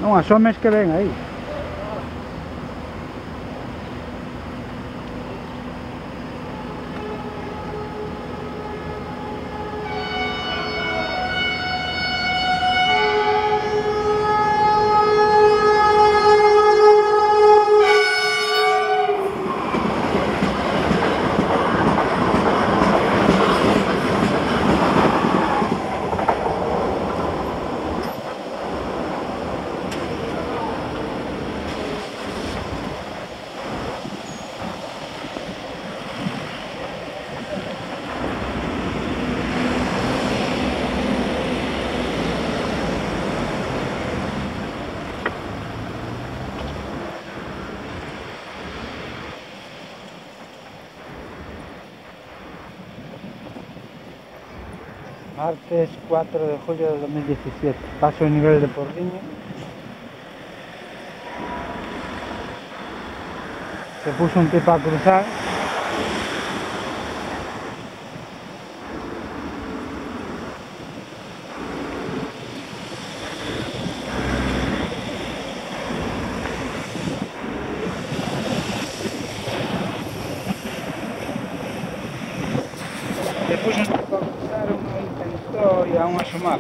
Non asomes que ven aí. Martes 4 de julio de 2017. Paso el nivel de Porriño. Se puso un tipo a cruzar. Se puso un tipo a cruzar, uno intentó y aún asomar.